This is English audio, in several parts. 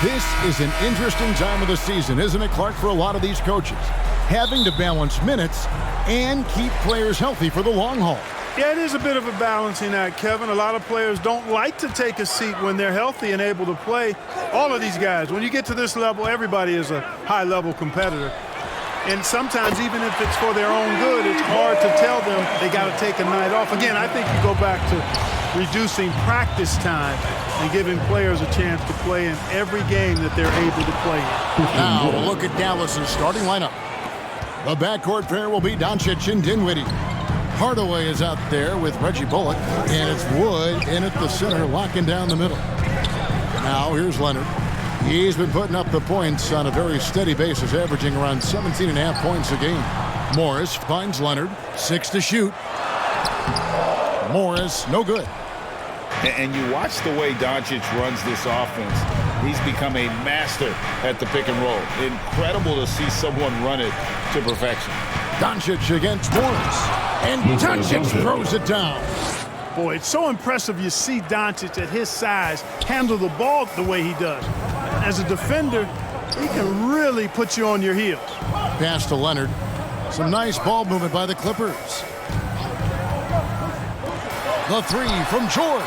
This is an interesting time of the season, isn't it, Clark, for a lot of these coaches? Having to balance minutes and keep players healthy for the long haul. Yeah, it is a bit of a balancing act, Kevin. A lot of players don't like to take a seat when they're healthy and able to play. All of these guys, when you get to this level, everybody is a high-level competitor. And sometimes, even if it's for their own good, it's hard to tell them they got to take a night off. Again, I think you go back to reducing practice time and giving players a chance to play in every game that they're able to play in. Now, look at Dallas's starting lineup. The backcourt pair will be Doncic and Dinwiddie. Hardaway is out there with Reggie Bullock, and it's Wood in at the center, locking down the middle. Now, here's Leonard. He's been putting up the points on a very steady basis, averaging around 17.5 points a game. Morris finds Leonard, 6 to shoot. Morris, no good. And you watch the way Doncic runs this offense. He's become a master at the pick and roll. Incredible to see someone run it to perfection. Doncic against Morris. And Doncic throws it down. Boy, it's so impressive you see Doncic at his size handle the ball the way he does. As a defender, he can really put you on your heels. Pass to Leonard. Some nice ball movement by the Clippers. The three from George.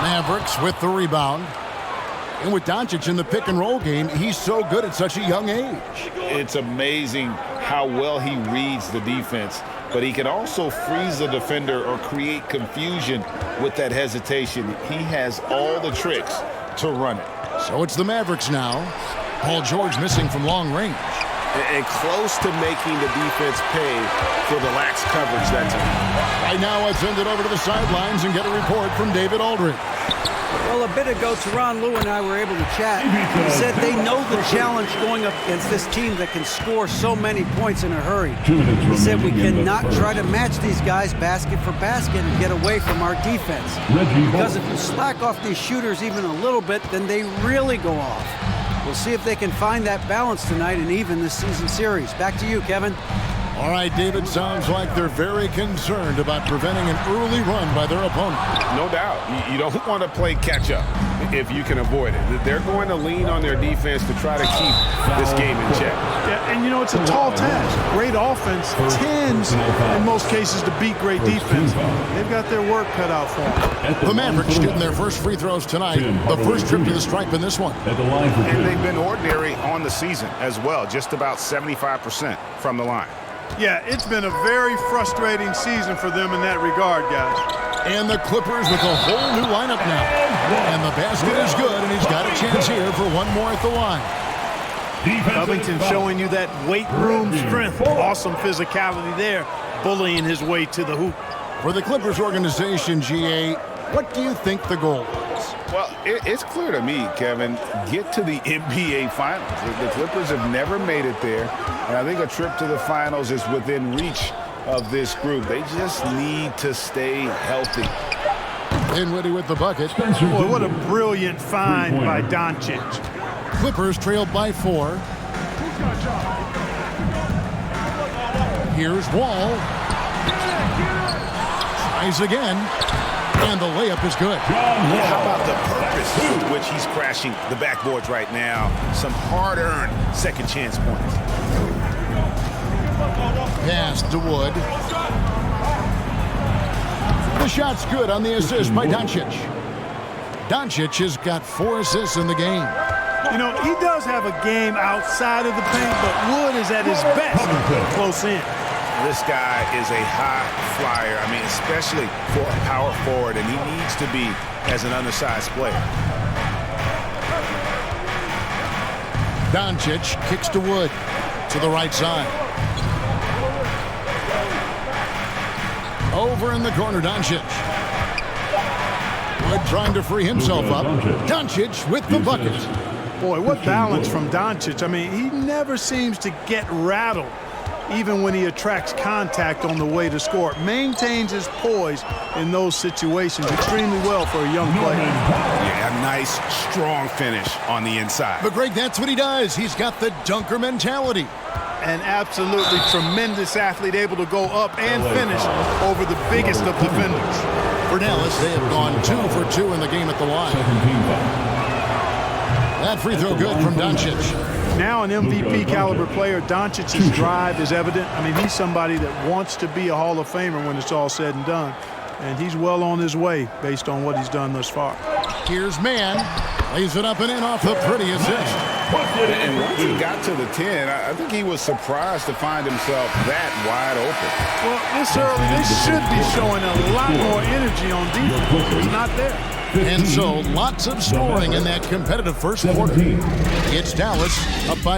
Mavericks with the rebound. And with Doncic in the pick and roll game, he's so good at such a young age. It's amazing how well he reads the defense, but he can also freeze the defender or create confusion with that hesitation. He has all the tricks to run it. So it's the Mavericks now. Paul George missing from long range. And close to making the defense pay for the lax coverage that time. Right now, I've send it over to the sidelines and get a report from David Aldridge. Well, a bit ago, Teron Lue and I were able to chat. He said they know the challenge going up against this team that can score so many points in a hurry. He said we cannot try to match these guys basket for basket and get away from our defense. Because if you slack off these shooters even a little bit, then they really go off. We'll see if they can find that balance tonight and even this season series. Back to you, Kevin. All right, David, sounds like they're very concerned about preventing an early run by their opponent. No doubt. You don't want to play catch-up if you can avoid it. They're going to lean on their defense to try to keep this game in check. Yeah, and, you know, it's a tall task. Great offense tends, in most cases, to beat great defense. They've got their work cut out for them. The Mavericks shooting their first free throws tonight. The first trip to the stripe in this one. And they've been ordinary on the season as well, just about 75% from the line. Yeah, it's been a very frustrating season for them in that regard, guys. And the Clippers with a whole new lineup now. And the basket is good, and he's got a chance here for one more at the line. Covington showing you that weight room strength. Awesome physicality there, bullying his way to the hoop. For the Clippers organization, GA, what do you think the goal is? Well, it's clear to me, Kevin, get to the NBA Finals. The Clippers have never made it there, and I think a trip to the Finals is within reach of this group. They just need to stay healthy. Dinwiddie with the bucket. Boy, what a brilliant find by Doncic. Clippers trailed by 4. Here's Wall. Tries again. And the layup is good. How about the purpose with which he's crashing the backboards right now? Some hard-earned second chance points. Pass to Wood. The shot's good on the assist by Doncic. Doncic has got 4 assists in the game. You know, he does have a game outside of the paint, but Wood is at his best close in. This guy is a high flyer, I mean, especially for a power forward, and he needs to be as an undersized player. Doncic kicks to Wood to the right side. Over in the corner, Doncic. Wood trying to free himself up. Doncic with the bucket. Boy, what balance from Doncic. I mean, he never seems to get rattled, even when he attracts contact on the way to score. Maintains his poise in those situations extremely well for a young player. Yeah, a nice, strong finish on the inside. But, Greg, that's what he does. He's got the dunker mentality. An absolutely tremendous athlete, able to go up and finish over the biggest of defenders. For Dallas, they have gone 2 for 2 in the game at the line. That free throw good from Doncic. Now an MVP caliber player, Doncic's drive is evident. I mean, he's somebody that wants to be a Hall of Famer when it's all said and done. And he's well on his way based on what he's done thus far. Here's Mann. Lays it up and in off a pretty assist. And once he got to the 10, I think he was surprised to find himself that wide open. Well, this early, they should be showing a lot more energy on defense. It's not there. And so lots of scoring in that competitive first quarter. It's Dallas up by